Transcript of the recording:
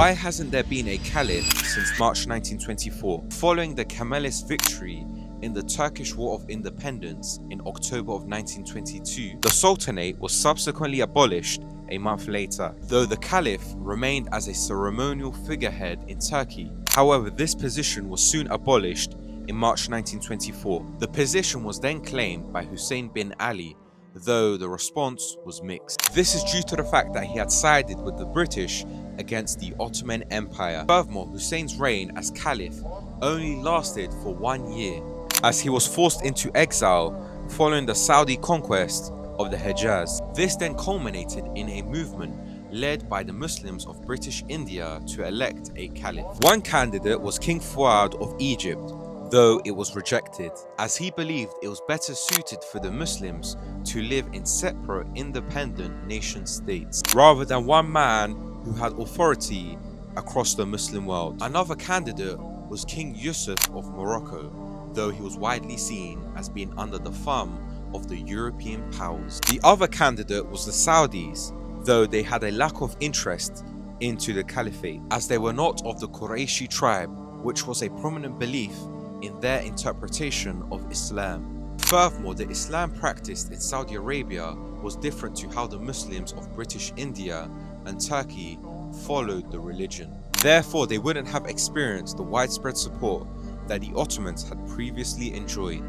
Why hasn't there been a Caliph since March 1924? Following the Kemalist victory in the Turkish War of Independence in October of 1922, the Sultanate was subsequently abolished a month later, though the Caliph remained as a ceremonial figurehead in Turkey. However, this position was soon abolished in March 1924. The position was then claimed by Hussein bin Ali, though the response was mixed. This is due to the fact that he had sided with the British against the Ottoman Empire. Furthermore, Hussein's reign as Caliph only lasted for 1 year, as he was forced into exile following the Saudi conquest of the Hejaz. This then culminated in a movement led by the Muslims of British India to elect a Caliph. One candidate was King Fuad of Egypt, though it was rejected, as he believed it was better suited for the Muslims to live in separate, independent nation-states, rather than one man who had authority across the Muslim world. Another candidate was King Yusuf of Morocco, though he was widely seen as being under the thumb of the European powers. The other candidate was the Saudis, though they had a lack of interest into the caliphate, as they were not of the Qurayshi tribe, which was a prominent belief in their interpretation of Islam. Furthermore, the Islam practiced in Saudi Arabia was different to how the Muslims of British India and Turkey followed the religion. Therefore, they wouldn't have experienced the widespread support that the Ottomans had previously enjoyed.